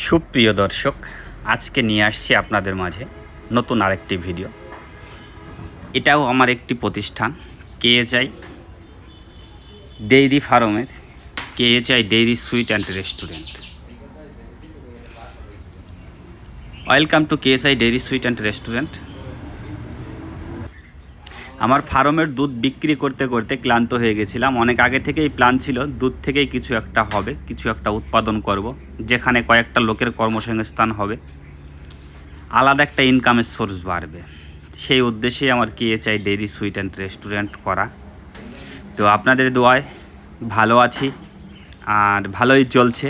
সুপ্রিয় দর্শক, আজকে নিয়ে আসছি আপনাদের মাঝে নতুন আরেকটি ভিডিও। এটাও আমার একটি প্রতিষ্ঠান, কেএচআই ডেইরি ফার্মের KHI dairy sweet and restaurant. Welcome to KHI dairy sweet and restaurant. আমার ফার্মের দুধ বিক্রি করতে করতে ক্লান্ত হয়ে গেছিলাম। অনেক আগে থেকেই প্ল্যান ছিল দুধ থেকেই কিছু একটা হবে, কিছু একটা উৎপাদন করব, যেখানে কয়েকটা লোকের কর্মসংস্থান হবে, আলাদা একটা ইনকামের সোর্স বাড়বে। সেই উদ্দেশ্যেই আমার কেএচআই ডেইরি সুইট অ্যান্ড রেস্টুরেন্ট করা। তো আপনাদের দোয়ায় ভালো আছি আর ভালোই চলছে।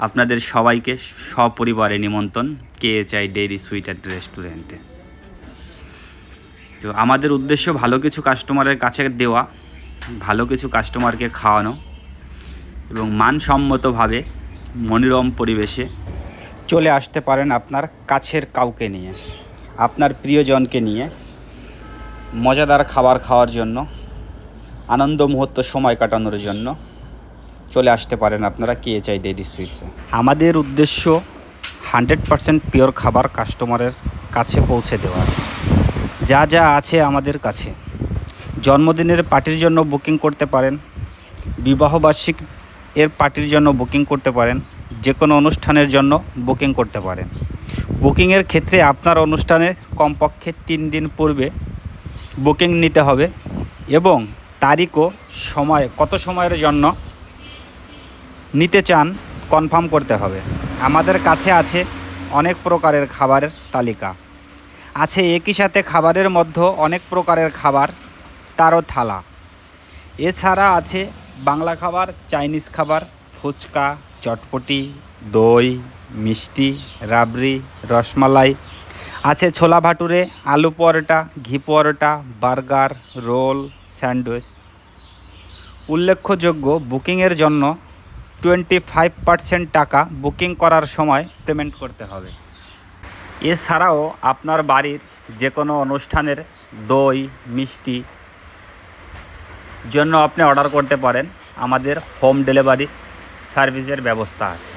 আপনাদের সবাইকে সপরিবারে নিমন্ত্রণ কেএচআই ডেইরি সুইট অ্যান্ড রেস্টুরেন্টে। তো আমাদের উদ্দেশ্য ভালো কিছু কাস্টমারের কাছে দেওয়া, ভালো কিছু কাস্টমারকে খাওয়ানো এবং মানসম্মতভাবে মনোরম পরিবেশে চলে আসতে পারেন আপনার কাছের কাউকে নিয়ে, আপনার প্রিয়জনকে নিয়ে মজাদার খাবার খাওয়ার জন্য, আনন্দ মুহূর্ত সময় কাটানোর জন্য চলে আসতে পারেন আপনারা কেএচআই ডেইরি সুইটসে। আমাদের উদ্দেশ্য 100% পিওর খাবার কাস্টমারের কাছে পৌঁছে দেওয়া। যা যা আছে আমাদের কাছে, জন্মদিনের পার্টির জন্য বুকিং করতে পারেন, বিবাহবার্ষিক এর পার্টির জন্য বুকিং করতে পারেন, যে কোনো অনুষ্ঠানের জন্য বুকিং করতে পারেন। বুকিংয়ের ক্ষেত্রে আপনার অনুষ্ঠানের কমপক্ষে 3 দিন পূর্বে বুকিং নিতে হবে এবং তারিখ ও সময়, কত সময়ের জন্য নিতে চান কনফার্ম করতে হবে। আমাদের কাছে আছে অনেক প্রকারের খাবারের তালিকা, আছে একই সাথে খাবারের মধ্যে অনেক প্রকারের খাবার, তারও থালা। এছাড়া আছে বাংলা খাবার, চাইনিজ খাবার, ফুচকা, চটপটি, দই, মিষ্টি, রাবড়ি, রসমালাই, আছে ছোলা ভাটুরে, আলু পরোটা, ঘি পরোটা, বার্গার, রোল, স্যান্ডউইচ। উল্লেখযোগ্য, বুকিংয়ের জন্য 25% টাকা বুকিং করার সময় পেমেন্ট করতে হবে। এছাড়াও আপনার বাড়ির যে কোনো অনুষ্ঠানের দই, মিষ্টি জন্য আপনি অর্ডার করতে পারেন, আমাদের হোম ডেলিভারি সার্ভিসের ব্যবস্থা আছে।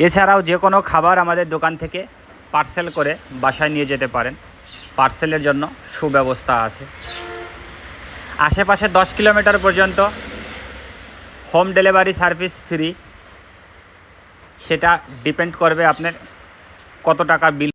এছাড়াও যে কোনো খাবার আমাদের দোকান থেকে পার্সেল করে বাসায় নিয়ে যেতে পারেন, পার্সেলের জন্য সুব্যবস্থা আছে। আশেপাশে 10 কিলোমিটার পর্যন্ত হোম ডেলিভারি সার্ভিস ফ্রি। সেটা ডিপেন্ড করবে আপনার কত টাকা বিল